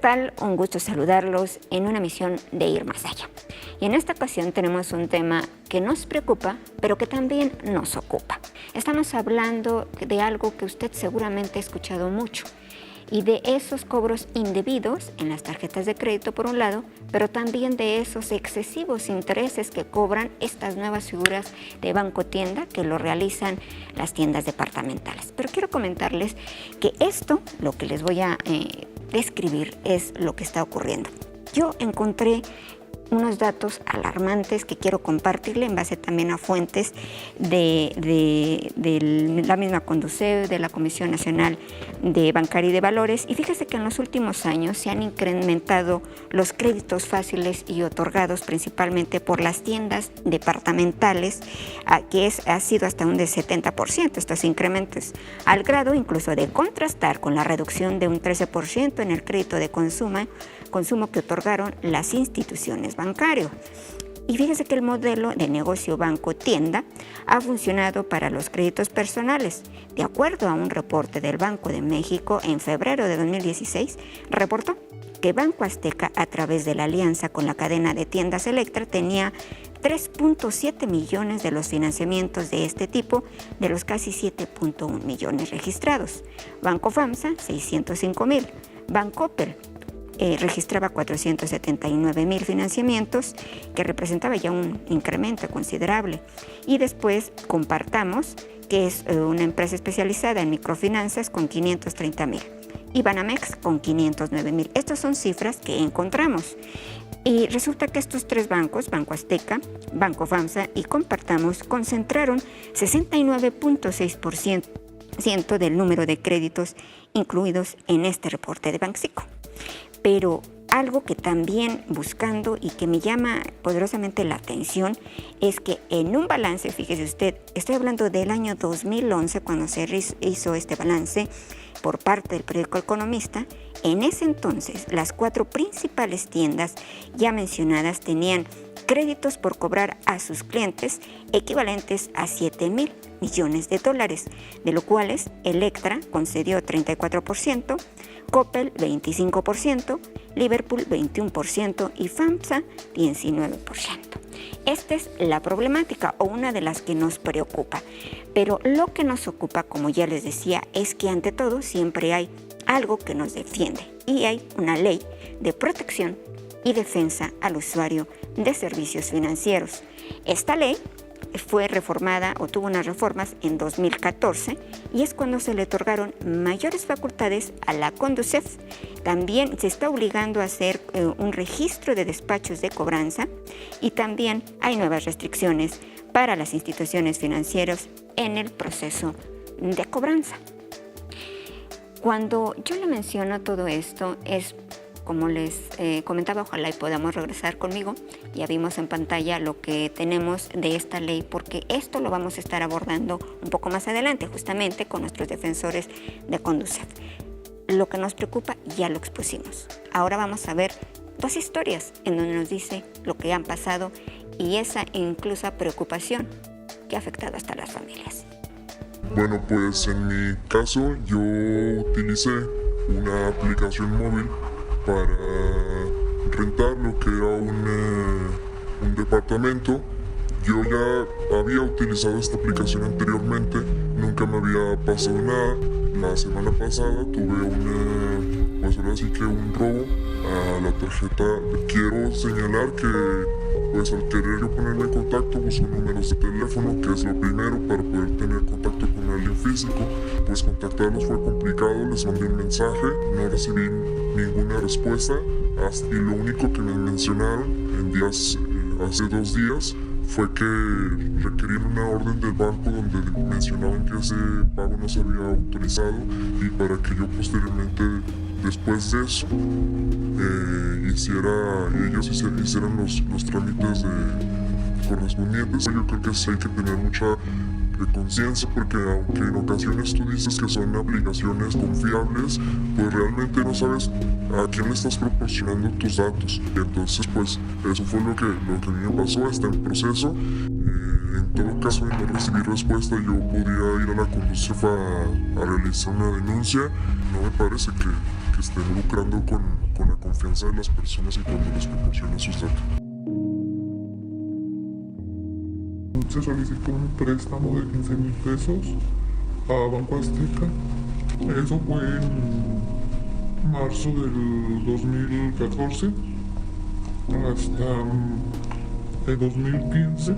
tal? Un gusto saludarlos en una misión de ir más allá. Y en esta ocasión tenemos un tema que nos preocupa, pero que también nos ocupa. Estamos hablando de algo que usted seguramente ha escuchado mucho, y de esos cobros indebidos en las tarjetas de crédito por un lado, pero también de esos excesivos intereses que cobran estas nuevas figuras de banco tienda que lo realizan las tiendas departamentales. Pero quiero comentarles que esto, lo que les voy a describir, es lo que está ocurriendo. Yo encontré unos datos alarmantes que quiero compartirle en base también a fuentes de la misma Conducef, de la Comisión Nacional de Bancaria y de Valores. Y fíjese que en los últimos años se han incrementado los créditos fáciles y otorgados principalmente por las tiendas departamentales, que ha sido hasta un de 70% estos incrementos, al grado incluso de contrastar con la reducción de un 13% en el crédito de consumo que otorgaron las instituciones bancarias. Y fíjese que el modelo de negocio banco-tienda ha funcionado para los créditos personales. De acuerdo a un reporte del Banco de México, en febrero de 2016, reportó que Banco Azteca, a través de la alianza con la cadena de tiendas Electra, tenía 3.7 millones de los financiamientos de este tipo, de los casi 7.1 millones registrados. Banco FAMSA, 605,000. Bancoppel registraba 479,000 financiamientos, que representaba ya un incremento considerable. Y después Compartamos, que es una empresa especializada en microfinanzas, con 530,000. Y Banamex con 509,000. Estas son cifras que encontramos. Y resulta que estos tres bancos, Banco Azteca, Banco FAMSA y Compartamos, concentraron 69.6% del número de créditos incluidos en este reporte de Banxico. Pero algo que también buscando y que me llama poderosamente la atención es que en un balance, fíjese usted, estoy hablando del año 2011, cuando se hizo este balance por parte del periódico Economista. En ese entonces, las 4 principales tiendas ya mencionadas tenían créditos por cobrar a sus clientes equivalentes a 7,000 millones de dólares, de los cuales Electra concedió 34%, Coppel 25%, Liverpool 21% y FAMSA 19%. Esta es la problemática, o una de las que nos preocupa. Pero lo que nos ocupa, como ya les decía, es que ante todo siempre hay algo que nos defiende, y hay una ley de protección y defensa al usuario de servicios financieros. Esta ley fue reformada o tuvo unas reformas en 2014, y es cuando se le otorgaron mayores facultades a la Conducef. También se está obligando a hacer un registro de despachos de cobranza, y también hay nuevas restricciones para las instituciones financieras en el proceso de cobranza. Cuando yo le menciono todo esto es, como les comentaba, ojalá y podamos regresar conmigo. Ya vimos en pantalla lo que tenemos de esta ley, porque esto lo vamos a estar abordando un poco más adelante, justamente con nuestros defensores de Conducef. Lo que nos preocupa ya lo expusimos. Ahora vamos a ver 2 historias en donde nos dice lo que han pasado y esa inclusa preocupación que ha afectado hasta las familias. Bueno, pues en mi caso yo utilicé una aplicación móvil para rentar lo que era un departamento. Yo ya había utilizado esta aplicación anteriormente, nunca me había pasado nada. La semana pasada tuve pues ahora sí que un robo a la tarjeta. Quiero señalar que pues al querer yo ponerme en contacto busco números de teléfono, que es lo primero para poder tener contacto con alguien físico. Pues contactarlos fue complicado, les mandé un mensaje, no recibí ninguna respuesta, y lo único que me mencionaron hace 2 días fue que requerían una orden del banco donde mencionaban que ese pago no se había autorizado, y para que yo posteriormente, después de eso, ellos hicieran los trámites correspondientes. Yo creo que sí hay que tener mucha conciencia, porque aunque en ocasiones tú dices que son aplicaciones confiables, pues realmente no sabes a quién le estás proporcionando tus datos. Y entonces pues eso fue lo que a mí me pasó. Está en proceso. En todo caso, de no recibir respuesta, yo podría ir a la Conducef a realizar una denuncia. No me parece que estén lucrando con con la confianza de las personas y cuando les proporciona sus datos. Se solicitó un préstamo de 15,000 pesos a Banco Azteca. Eso fue en marzo del 2014 hasta el 2015,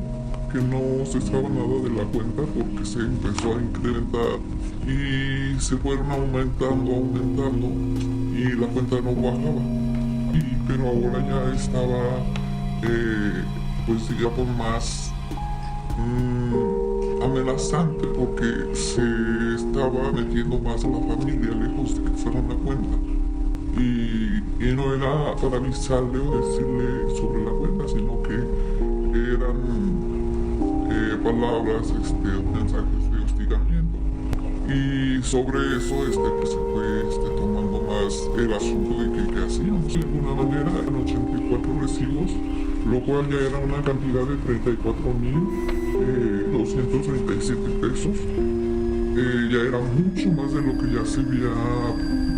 que no cesaba nada de la cuenta porque se empezó a incrementar y se fueron aumentando y la cuenta no bajaba. Pero ahora ya estaba pues digamos más amenazante porque se estaba metiendo más a la familia lejos de que fuera una cuenta. Y no era para avisarle o decirle sobre la cuenta, sino que eran palabras, mensajes de hostigamiento. Y sobre eso pues se fue tomando más el asunto de que hacíamos. De alguna manera eran 84 recibos, lo cual ya era una cantidad de 34,237 pesos. Ya era mucho más de lo que ya se había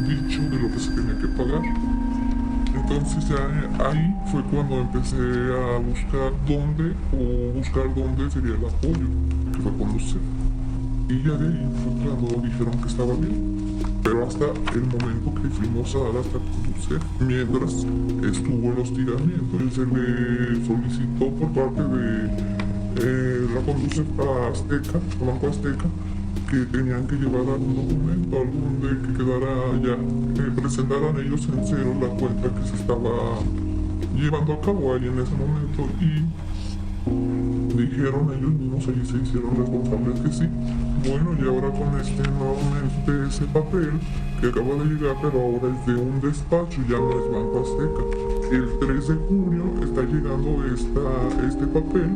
dicho, de lo que se tenía que pagar. Entonces ya ahí fue cuando empecé a buscar dónde sería el apoyo, que fue Conducef. Y ya de ahí fue cuando dijeron que estaba bien. Pero hasta el momento que fuimos a dar hasta Conducef, mientras estuvo el hostigamiento, se le solicitó por parte de la Conducef a Azteca, a Banco Azteca, que tenían que llevar algún documento, que quedara ya, que presentaran ellos en cero la cuenta que se estaba llevando a cabo ahí en ese momento, y dijeron ellos mismos, allí se hicieron responsables que sí. Bueno, y ahora con nuevamente ese papel que acaba de llegar, pero ahora es de un despacho, ya no es Banco Azteca. El 3 de junio está llegando este papel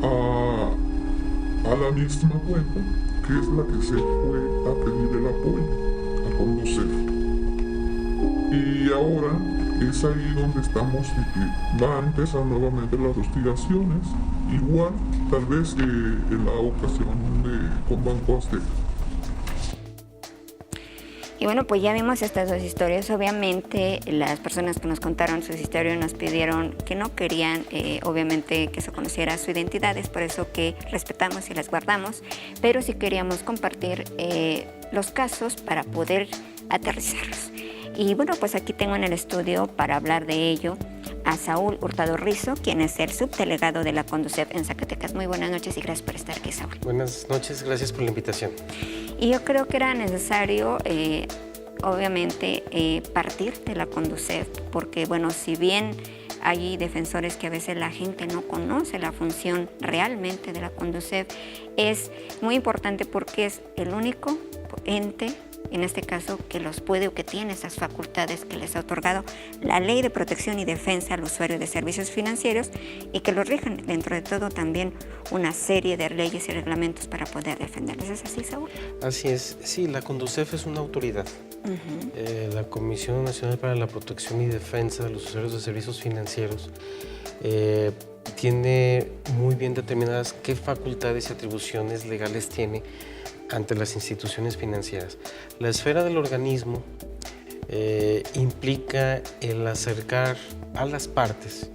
a la misma cuenta, que es la que se fue a pedir el apoyo, a Conducef. Y ahora es ahí donde estamos, de que va a empezar nuevamente las hostigaciones, igual tal vez que en la ocasión con Banco Azteca. Y bueno, pues ya vimos estas dos historias. Obviamente las personas que nos contaron sus historias nos pidieron que no querían, obviamente, que se conociera su identidad. Es por eso que respetamos y las guardamos, pero sí queríamos compartir los casos para poder aterrizarlos. Y bueno, pues aquí tengo en el estudio para hablar de ello a Saúl Hurtado Rizo, quien es el subdelegado de la Conducef en Zacatecas. Muy buenas noches y gracias por estar aquí, Saúl. Buenas noches, gracias por la invitación. Y yo creo que era necesario, obviamente, partir de la Conducef, porque bueno, si bien hay defensores que a veces la gente no conoce la función realmente de la Conducef, es muy importante porque es el único ente, en este caso, que los puede o que tiene esas facultades que les ha otorgado la Ley de Protección y Defensa al Usuario de Servicios Financieros y que los rigen dentro de todo también una serie de leyes y reglamentos para poder defenderles. ¿Es así, Saúl? Así es, sí, la Conducef es una autoridad. La Comisión Nacional para la Protección y Defensa de los Usuarios de Servicios Financieros tiene muy bien determinadas qué facultades y atribuciones legales tiene ante las instituciones financieras. La esfera del organismo implica el acercar a las partes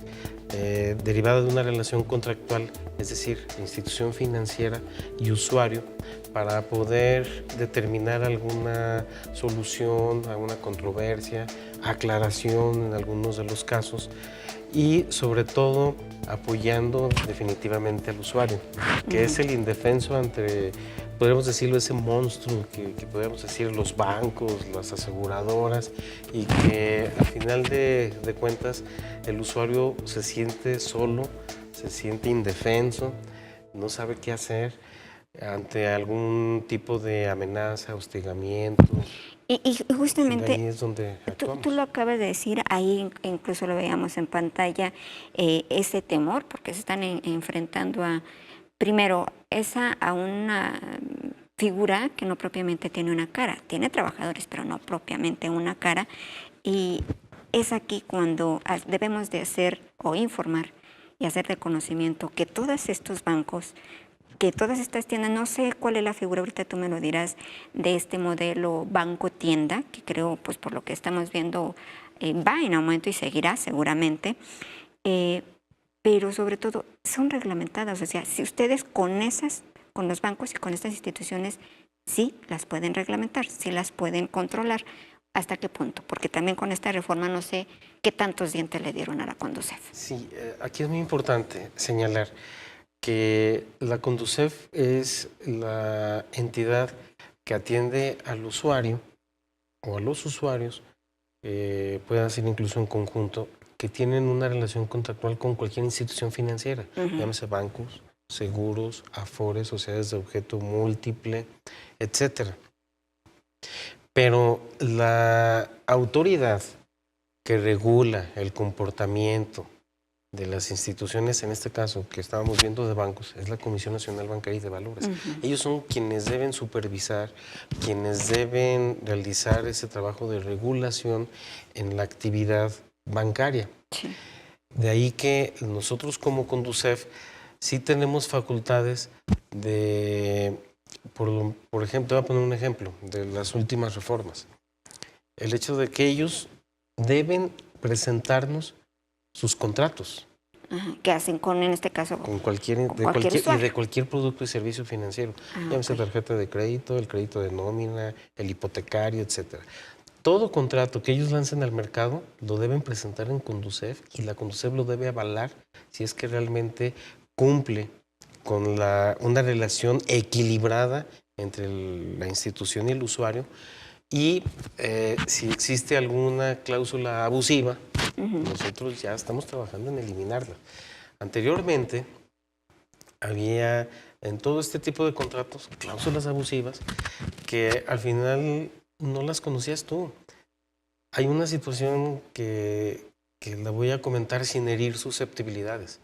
derivada de una relación contractual, es decir, institución financiera y usuario, para poder determinar alguna solución, alguna controversia, aclaración en algunos de los casos y sobre todo apoyando definitivamente al usuario, que es el indefenso ante, podríamos decirlo, ese monstruo que podríamos decir los bancos, las aseguradoras, y que al final de cuentas el usuario se siente solo, se siente indefenso, no sabe qué hacer ante algún tipo de amenaza, hostigamiento. Y justamente ahí es donde tú lo acabas de decir, ahí incluso lo veíamos en pantalla, ese temor, porque se están enfrentando a, primero, a una figura que no propiamente tiene una cara, tiene trabajadores, pero no propiamente una cara, y es aquí cuando debemos de hacer o informar y hacer de conocimiento que todos estos bancos, que todas estas tiendas, no sé cuál es la figura, ahorita tú me lo dirás, de este modelo banco-tienda, que creo, pues por lo que estamos viendo, va en aumento y seguirá seguramente, pero sobre todo son reglamentadas. O sea, si ustedes con los bancos y con estas instituciones, sí las pueden reglamentar, sí las pueden controlar. ¿Hasta qué punto? Porque también con esta reforma no sé qué tantos dientes le dieron a la Conducef. Sí, aquí es muy importante señalar que la Conducef es la entidad que atiende al usuario o a los usuarios, pueden ser incluso en conjunto, que tienen una relación contractual con cualquier institución financiera, llámese bancos, seguros, afores, sociedades de objeto múltiple, etcétera. Pero la autoridad que regula el comportamiento de las instituciones, en este caso que estábamos viendo de bancos, es la Comisión Nacional Bancaria y de Valores. Ellos son quienes deben supervisar, quienes deben realizar ese trabajo de regulación en la actividad bancaria. Sí. De ahí que nosotros como Conducef sí tenemos facultades de, por ejemplo, voy a poner un ejemplo de las últimas reformas. El hecho de que ellos deben presentarnos sus contratos. ¿Qué hacen con, en este caso, con cualquier, con cualquier usuario? Y de cualquier producto y servicio financiero. Llámese tarjeta de crédito, el crédito de nómina, el hipotecario, etcétera. Todo contrato que ellos lancen al mercado lo deben presentar en Conducef y la Conducef lo debe avalar si es que realmente cumple con una relación equilibrada entre la institución y el usuario. Y si existe alguna cláusula abusiva, nosotros ya estamos trabajando en eliminarla. Anteriormente, había en todo este tipo de contratos cláusulas abusivas que al final no las conocías tú. Hay una situación que la voy a comentar sin herir susceptibilidades.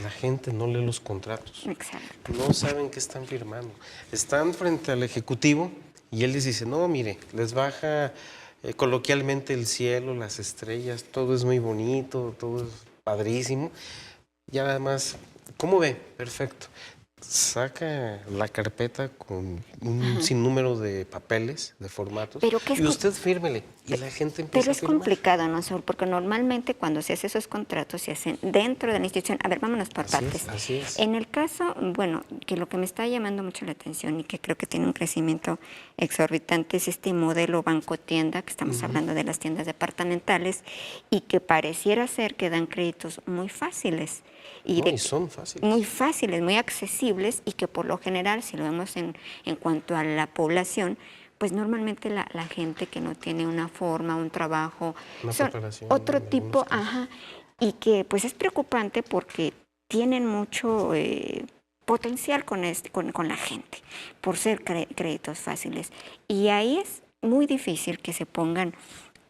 La gente no lee los contratos. Exacto. No saben qué están firmando. Están frente al ejecutivo y él les dice, no, mire, les baja coloquialmente el cielo, las estrellas, todo es muy bonito, todo es padrísimo. Y además, ¿cómo ve? Perfecto. Saca la carpeta con un sinnúmero de papeles, de formatos, Pero ¿qué es y usted fírmele. Y la gente empieza Pero a es firmar. complicado, ¿no, Saúl? Porque normalmente cuando se hacen esos contratos se hacen dentro de la institución. A ver, vámonos por partes. Así es. En el caso, bueno, que lo que me está llamando mucho la atención y que creo que tiene un crecimiento exorbitante es este modelo banco-tienda, que estamos hablando de las tiendas departamentales, y que pareciera ser que dan créditos muy fáciles. Y son fáciles. Muy fáciles, muy accesibles, y que por lo general, si lo vemos en cuanto a la población, pues normalmente la gente que no tiene una forma, un trabajo, son otro tipo, y que pues es preocupante porque tienen mucho potencial con la gente, por ser créditos fáciles. Y ahí es muy difícil que se pongan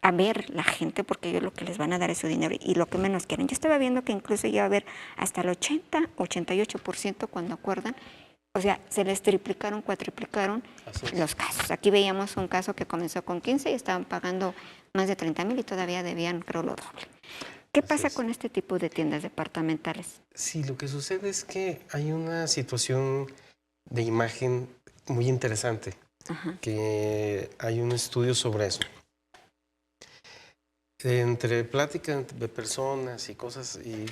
a ver la gente, porque ellos lo que les van a dar es su dinero y lo que menos quieren. Yo estaba viendo que incluso iba a haber hasta el 88% cuando acuerdan. O sea, se les triplicaron, cuatriplicaron los casos. Aquí veíamos un caso que comenzó con 15 y estaban pagando más de 30,000 y todavía debían, creo, lo doble. ¿Qué pasa con este tipo de tiendas departamentales? Sí, lo que sucede es que hay una situación de imagen muy interesante, que hay un estudio sobre eso. Entre pláticas de personas y cosas, y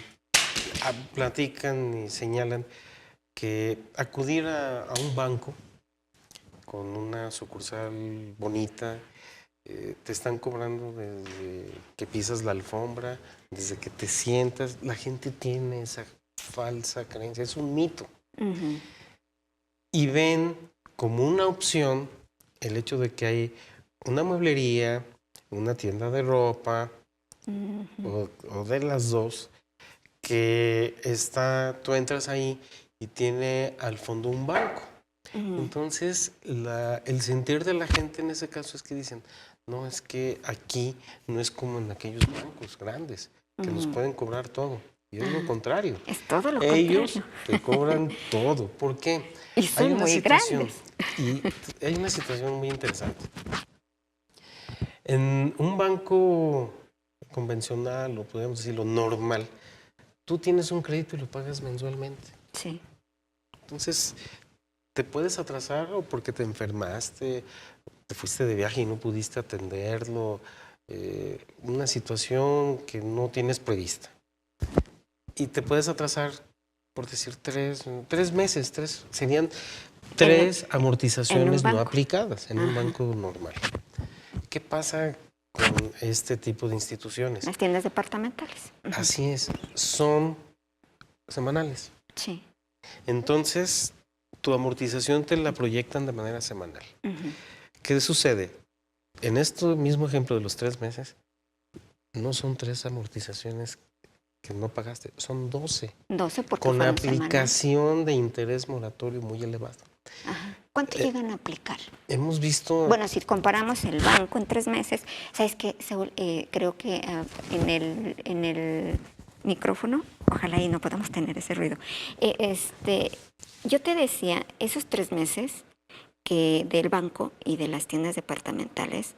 platican y señalan que acudir a un banco con una sucursal bonita, te están cobrando desde que pisas la alfombra, desde que te sientas. La gente tiene esa falsa creencia, es un mito. Y ven como una opción el hecho de que hay una mueblería, una tienda de ropa, o de las dos, que tú entras ahí y tiene al fondo un banco. Entonces, el sentir de la gente en ese caso es que dicen, no, es que aquí no es como en aquellos bancos grandes, que nos pueden cobrar todo. Y es lo contrario. Es todo lo Ellos contrario. te cobran todo. ¿Por qué? Y son muy grandes. Y hay una situación muy interesante. En un banco convencional, o podríamos decirlo normal, tú tienes un crédito y lo pagas mensualmente. Sí. Entonces, te puedes atrasar o porque te enfermaste, te fuiste de viaje y no pudiste atenderlo, una situación que no tienes prevista. Y te puedes atrasar, por decir, tres meses, serían tres amortizaciones no aplicadas en un banco normal. ¿Qué pasa con este tipo de instituciones? Las tiendas departamentales. Así es, son semanales. Sí. Entonces, tu amortización te la proyectan de manera semanal. ¿Qué sucede? En este mismo ejemplo de los 3 meses, no son 3 amortizaciones que no pagaste, son 12. 12 porque con fueron aplicación semanales. de interés moratorio muy elevado. ¿Cuánto llegan a aplicar? Hemos visto... Bueno, si comparamos el banco en 3 meses, ¿sabes qué, Saúl? Creo que en el micrófono, ojalá y no podamos tener ese ruido. Yo te decía, esos 3 meses que del banco y de las tiendas departamentales,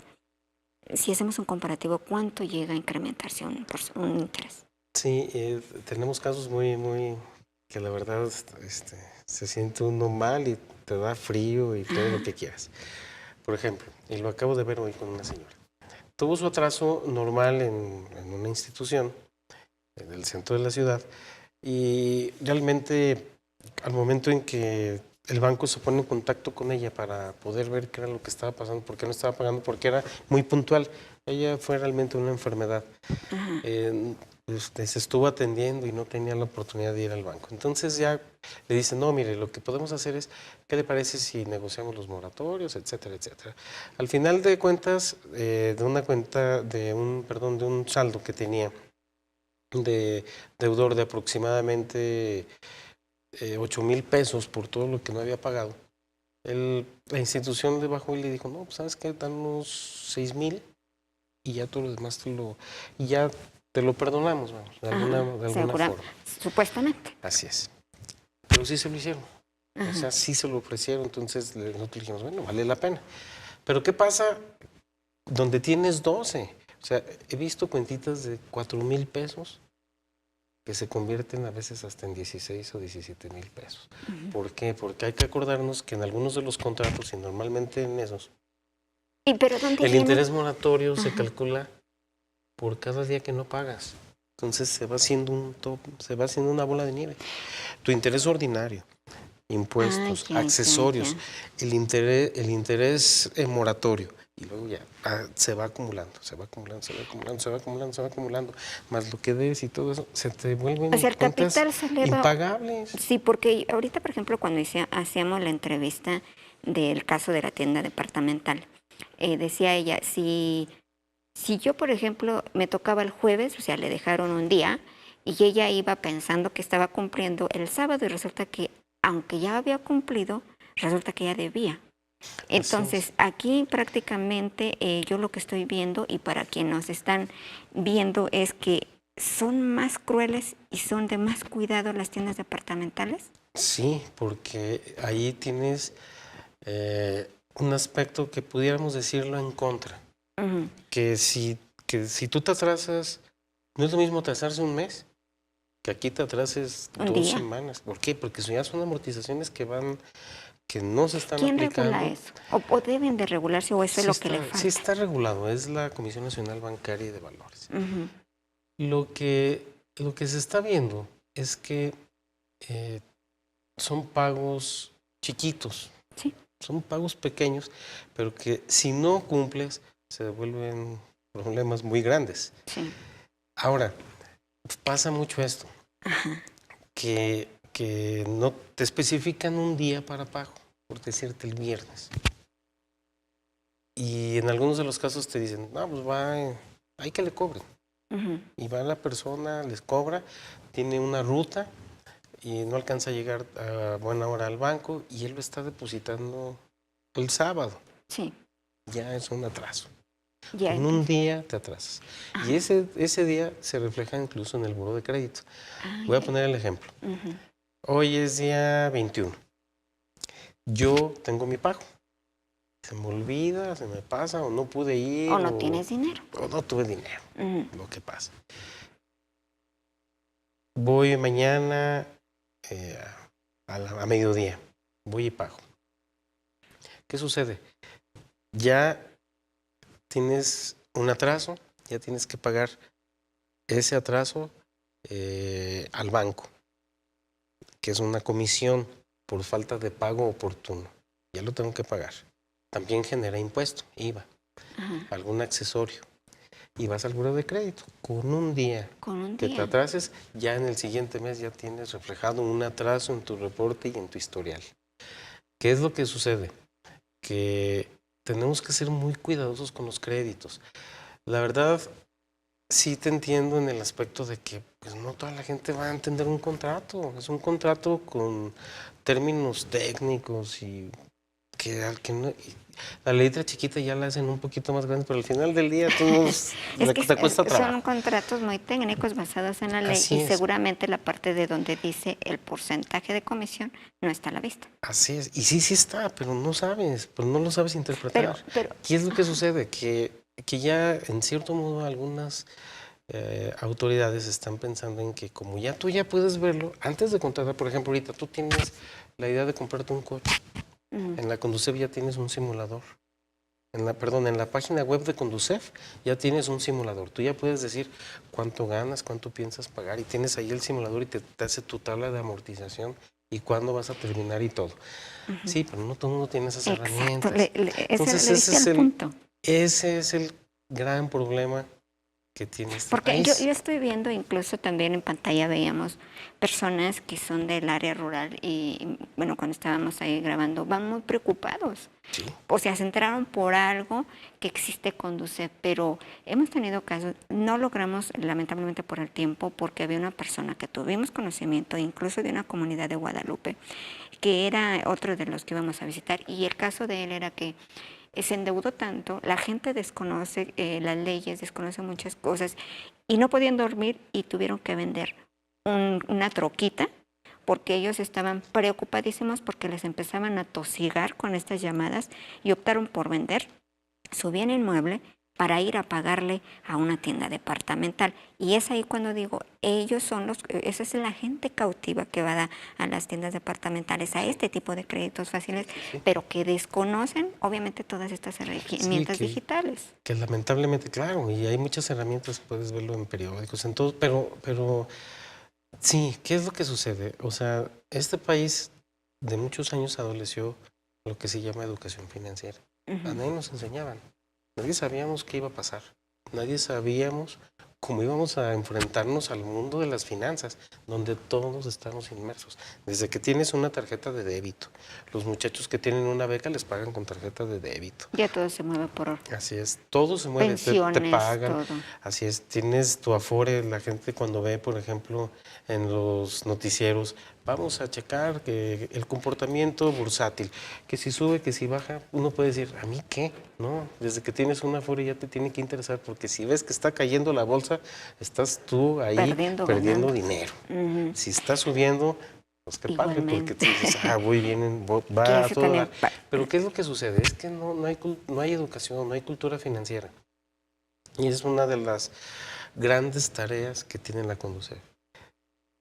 si hacemos un comparativo, ¿cuánto llega a incrementarse un interés? Sí, tenemos casos muy que la verdad se siente uno mal y te da frío y todo lo que quieras. Por ejemplo, y lo acabo de ver hoy con una señora. Tuvo su atraso normal en una institución en el centro de la ciudad y realmente al momento en que el banco se pone en contacto con ella para poder ver qué era lo que estaba pasando, por qué no estaba pagando, porque era muy puntual. Ella fue realmente una enfermedad. Se estuvo atendiendo y no tenía la oportunidad de ir al banco. Entonces ya le dicen, no, mire, lo que podemos hacer es, ¿qué le parece si negociamos los moratorios, etcétera, etcétera? Al final de cuentas, de un saldo que tenía de deudor de aproximadamente 8,000 pesos por todo lo que no había pagado, la institución le bajó y le dijo, no, pues sabes qué, danos 6,000 y ya todo lo demás te lo perdonamos, vamos, de alguna forma. Supuestamente. Así es. Pero sí se lo hicieron. O sea, sí se lo ofrecieron, entonces nosotros dijimos, bueno, vale la pena. Pero ¿qué pasa donde tienes 12? O sea, he visto cuentitas de 4,000 pesos que se convierten a veces hasta en 16 o 17,000 pesos. ¿Por qué? Porque hay que acordarnos que en algunos de los contratos, y normalmente en esos, el interés moratorio se calcula por cada día que no pagas. Entonces se va haciendo se va haciendo una bola de nieve. Tu interés ordinario, impuestos, accesorios, el interés moratorio. Y luego ya se va acumulando, más lo que debes y todo eso, se te vuelven cuentas impagables. Sí, porque ahorita, por ejemplo, cuando hacíamos la entrevista del caso de la tienda departamental, decía ella, si yo, por ejemplo, me tocaba el jueves, o sea, le dejaron un día, y ella iba pensando que estaba cumpliendo el sábado, y resulta que, aunque ya había cumplido, resulta que ya debía. Entonces, aquí prácticamente yo lo que estoy viendo, y para quienes nos están viendo, es que son más crueles y son de más cuidado las tiendas departamentales. Sí, porque ahí tienes un aspecto que pudiéramos decirlo en contra. Que si tú te atrasas, no es lo mismo atrasarse un mes que aquí te atrases 2 semanas. ¿Por qué? Porque ya son amortizaciones que no se están aplicando. ¿Quién regula eso? ¿O deben de regularse o eso es lo que le falta? Sí está regulado, es la Comisión Nacional Bancaria y de Valores. Lo que se está viendo es que son pagos chiquitos, son pagos pequeños, pero que si no cumples se devuelven problemas muy grandes. Ahora, pasa mucho esto, que no te especifican un día para pago, por decirte el viernes. Y en algunos de los casos te dicen, no, pues hay que le cobren. Y va la persona, les cobra, tiene una ruta y no alcanza a llegar a buena hora al banco y él lo está depositando el sábado. Ya es un atraso. En un día te atrasas. Y ese día se refleja incluso en el buró de crédito. Voy a poner el ejemplo. Hoy es día 21. Yo tengo mi pago. Se me olvida, se me pasa, o no pude ir. O no tienes dinero. O no tuve dinero, lo que pasa. Voy mañana a mediodía. Voy y pago. ¿Qué sucede? Ya tienes un atraso, ya tienes que pagar ese atraso al banco, que es una comisión por falta de pago oportuno. Ya lo tengo que pagar. También genera impuesto, IVA, algún accesorio. Y vas al buró de crédito. Con un día que te atrases, ya en el siguiente mes ya tienes reflejado un atraso en tu reporte y en tu historial. ¿Qué es lo que sucede? Que tenemos que ser muy cuidadosos con los créditos. La verdad, sí te entiendo en el aspecto de que pues, no toda la gente va a entender un contrato. Es un contrato con términos técnicos y que no, la letra chiquita ya la hacen un poquito más grande, pero al final del día todos te cuesta trabajo. Son contratos muy técnicos basados en la ley Así y es. seguramente la parte de donde dice el porcentaje de comisión no está a la vista. Así es. Y sí está, pero no lo sabes interpretar. ¿Qué es lo que sucede? Que ya en cierto modo algunas autoridades están pensando en que como ya tú ya puedes verlo, antes de contratar, por ejemplo, ahorita tú tienes la idea de comprarte un coche. En la Conducef ya tienes un simulador. En la página web de Conducef ya tienes un simulador. Tú ya puedes decir cuánto ganas, cuánto piensas pagar y tienes ahí el simulador y te hace tu tabla de amortización y cuándo vas a terminar y todo. Sí, pero no todo el mundo tiene esas herramientas. Entonces ese es el gran problema que tiene este país. Porque yo estoy viendo, incluso también en pantalla veíamos personas que son del área rural y, bueno, cuando estábamos ahí grabando, van muy preocupados. Sí. O sea, se enteraron por algo que existe Conducef, pero hemos tenido casos, no logramos, lamentablemente por el tiempo, porque había una persona que tuvimos conocimiento, incluso de una comunidad de Guadalupe, que era otro de los que íbamos a visitar, y el caso de él era que se endeudó tanto, la gente desconoce las leyes, desconoce muchas cosas y no podían dormir y tuvieron que vender una troquita porque ellos estaban preocupadísimos porque les empezaban a tosigar con estas llamadas y optaron por vender su bien inmueble para ir a pagarle a una tienda departamental. Y es ahí cuando digo, esa es la gente cautiva que va a las tiendas departamentales, a este tipo de créditos fáciles, pero que desconocen, obviamente, todas estas herramientas digitales. Que lamentablemente, claro, y hay muchas herramientas, puedes verlo en periódicos, en todo, pero sí, ¿qué es lo que sucede? O sea, este país de muchos años adoleció lo que se llama educación financiera. A nadie nos enseñaban. Nadie sabíamos qué iba a pasar. Nadie sabíamos cómo íbamos a enfrentarnos al mundo de las finanzas, donde todos estamos inmersos. Desde que tienes una tarjeta de débito, los muchachos que tienen una beca les pagan con tarjeta de débito. Ya todo se mueve por oro. Así es, todo se mueve, te pagan. Todo. Así es, tienes tu Afore, la gente cuando ve, por ejemplo, en los noticieros, vamos a checar que el comportamiento bursátil, que si sube, que si baja, uno puede decir, ¿a mí qué? No, desde que tienes una Afore ya te tiene que interesar, porque si ves que está cayendo la bolsa, estás tú ahí perdiendo dinero. Si está subiendo, pues qué padre, porque tú dices, voy bien, va a todo dar. Pero ¿qué es lo que sucede? Es que no hay educación, no hay cultura financiera. Y es una de las grandes tareas que tiene la Conducef.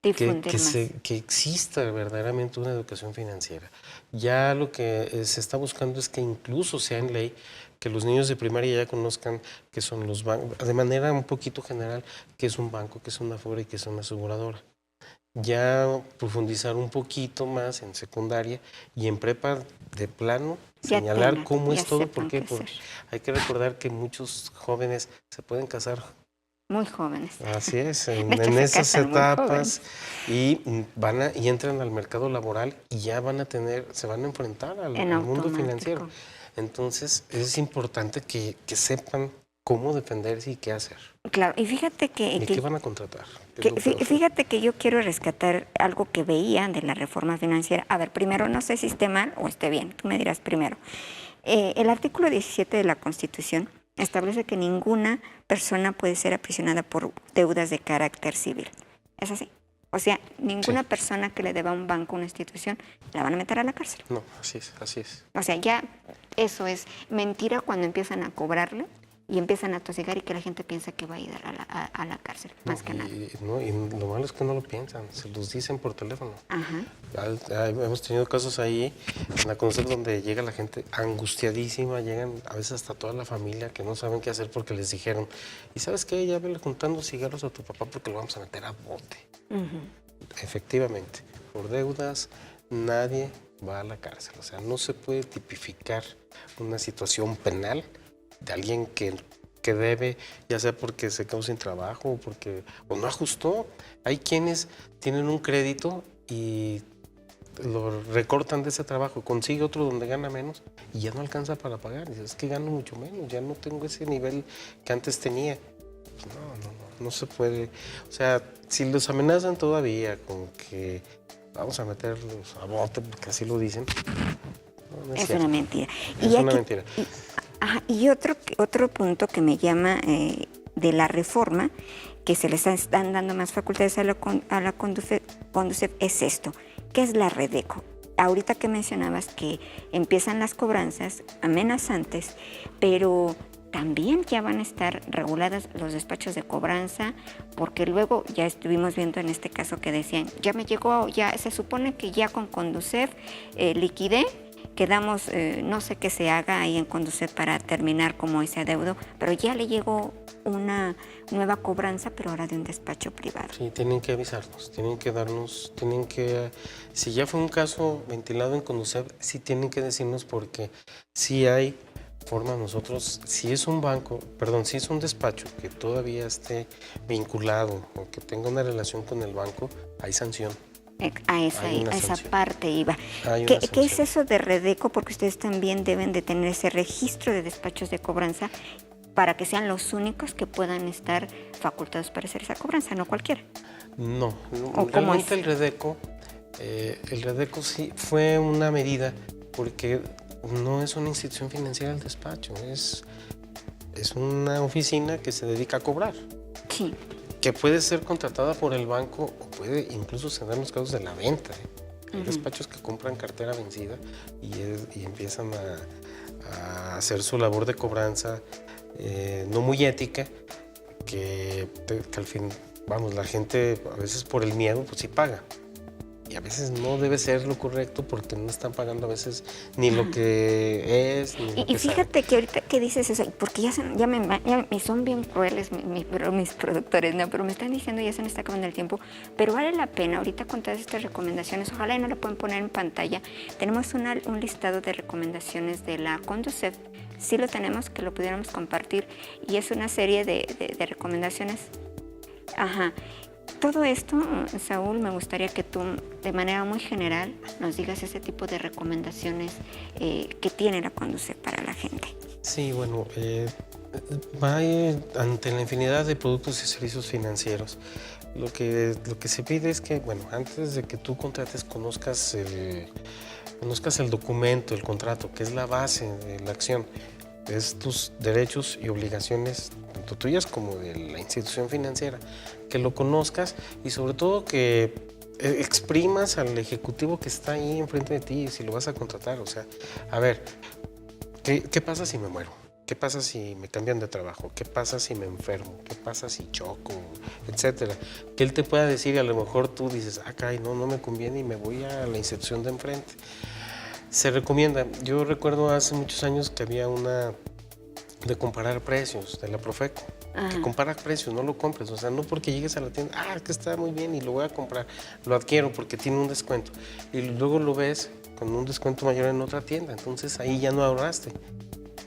Que exista verdaderamente una educación financiera. Ya lo que se está buscando es que incluso sea en ley que los niños de primaria ya conozcan qué son los bancos, de manera un poquito general, qué es un banco, qué es una Afore y qué es una aseguradora. Ya profundizar un poquito más en secundaria y en prepa de plano, señalar cómo es todo, porque hay que recordar que muchos jóvenes se pueden casar muy jóvenes. Así es, en esas etapas y entran al mercado laboral y ya se van a enfrentar al mundo financiero. Entonces es importante que sepan cómo defenderse y qué hacer. Claro, y fíjate que qué van a contratar. Fíjate que yo quiero rescatar algo que veía de la reforma financiera. A ver, primero, no sé si esté mal o esté bien, tú me dirás primero. El artículo 17 de la Constitución establece que ninguna persona puede ser aprisionada por deudas de carácter civil. ¿Es así? O sea, ninguna persona que le deba a un banco o una institución la van a meter a la cárcel. No, así es. O sea, ya eso es mentira cuando empiezan a cobrarle y empiezan a tosigar y que la gente piensa que va a ir a la cárcel, más que nada. Y lo malo es que no lo piensan, se los dicen por teléfono. Ajá. Hemos tenido casos ahí en la Conducef donde llega la gente angustiadísima, llegan a veces hasta toda la familia que no saben qué hacer porque les dijeron, y ¿sabes qué? Ya vele juntando cigarros a tu papá porque lo vamos a meter a bote. Efectivamente, por deudas nadie va a la cárcel. O sea, no se puede tipificar una situación penal de alguien que debe, ya sea porque se quedó sin trabajo o no ajustó. Hay quienes tienen un crédito y lo recortan de ese trabajo, consigue otro donde gana menos y ya no alcanza para pagar. Dice, es que gano mucho menos, ya no tengo ese nivel que antes tenía. Pues no se puede. O sea, si los amenazan todavía con que vamos a meterlos a bote, porque así lo dicen, no es cierto. una mentira. Es una mentira. Y otro punto que me llama de la reforma, que se les están dando más facultades a la Conducef es esto, ¿qué es la Redeco? Ahorita que mencionabas que empiezan las cobranzas amenazantes, pero también ya van a estar reguladas los despachos de cobranza, porque luego ya estuvimos viendo en este caso que decían, ya me llegó, ya se supone que ya con Conducef liquidé, quedamos, no sé qué se haga ahí en Conducef para terminar como ese adeudo, pero ya le llegó una nueva cobranza, pero ahora de un despacho privado. Sí, tienen que avisarnos, si ya fue un caso ventilado en Conducef, sí tienen que decirnos porque sí hay forma nosotros, si es un despacho que todavía esté vinculado o que tenga una relación con el banco, hay sanción. A esa parte iba. ¿Qué es eso de Redeco? Porque ustedes también deben de tener ese registro de despachos de cobranza para que sean los únicos que puedan estar facultados para hacer esa cobranza, no cualquiera. No, realmente el Redeco sí fue una medida porque no es una institución financiera el despacho, es una oficina que se dedica a cobrar. Sí. Que puede ser contratada por el banco o puede incluso se dan los casos de la venta. Hay despachos que compran cartera vencida y empiezan a hacer su labor de cobranza no muy ética, que al fin, la gente a veces por el miedo pues sí paga. Y a veces no debe ser lo correcto porque no están pagando a veces ni lo que es, ni lo que fíjate que ahorita que dices eso, porque ya me son bien crueles mis productores, ¿no? Pero me están diciendo ya se me está acabando el tiempo, pero vale la pena ahorita con todas estas recomendaciones, ojalá y no lo pueden poner en pantalla, tenemos un listado de recomendaciones de la Conducef, sí lo tenemos, que lo pudiéramos compartir, y es una serie de recomendaciones. Ajá. Todo esto, Saúl, me gustaría que tú, de manera muy general, nos digas ese tipo de recomendaciones que tiene la Conducef para la gente. Sí, bueno, ante la infinidad de productos y servicios financieros, lo que se pide es que, antes de que tú contrates, conozcas el documento, el contrato, que es la base de la acción. Es tus derechos y obligaciones, tanto tuyas como de la institución financiera, que lo conozcas y sobre todo que exprimas al ejecutivo que está ahí enfrente de ti si lo vas a contratar. O sea, a ver, ¿qué pasa si me muero? ¿Qué pasa si me cambian de trabajo? ¿Qué pasa si me enfermo? ¿Qué pasa si choco? Etcétera. Que él te pueda decir y a lo mejor tú dices, caray, no me conviene y me voy a la institución de enfrente. Se recomienda. Yo recuerdo hace muchos años que había una de comparar precios de la Profeco. Que compara precios, no lo compres. O sea, no porque llegues a la tienda, que está muy bien y lo voy a comprar, lo adquiero porque tiene un descuento. Y luego lo ves con un descuento mayor en otra tienda. Entonces ahí ya no ahorraste.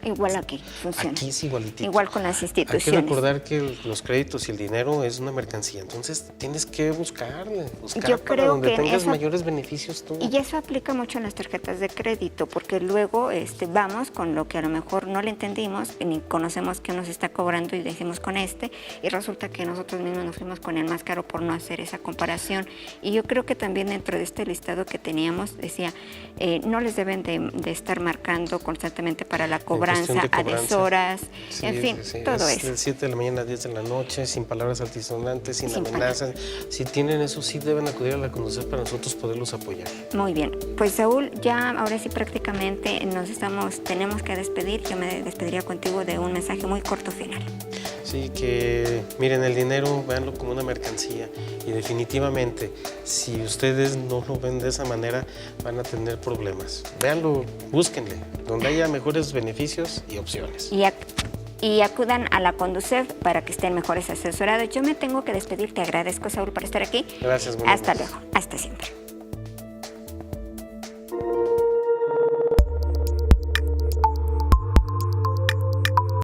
Igual aquí funciona. Aquí es igualitito. Igual con las instituciones. Hay que recordar que los créditos y el dinero es una mercancía, entonces tienes que buscar para donde tengas mayores beneficios tú. Y eso aplica mucho en las tarjetas de crédito, porque luego vamos con lo que a lo mejor no le entendimos, ni conocemos que nos está cobrando y decimos con y resulta que nosotros mismos nos fuimos con el más caro por no hacer esa comparación. Y yo creo que también dentro de este listado que teníamos decía, no les deben de estar marcando constantemente para la cobranza cobranza a deshoras, Sí, en fin, sí, todo es eso. de 7 de la mañana a 10 de la noche, sin palabras altisonantes, sin Sin amenazas. Si tienen eso, sí deben acudir a la Conducef para nosotros poderlos apoyar. Muy bien, pues Saúl, ya ahora sí prácticamente tenemos que despedir. Yo me despediría contigo de un mensaje muy corto final. Sí, que miren, el dinero, véanlo como una mercancía y definitivamente, si ustedes no lo ven de esa manera, van a tener problemas. Véanlo, búsquenle, donde haya mejores beneficios y opciones. Y acudan a la Conducef para que estén mejores asesorados. Yo me tengo que despedir, te agradezco, Saúl, por estar aquí. Gracias, buenas Hasta noches. luego, hasta siempre.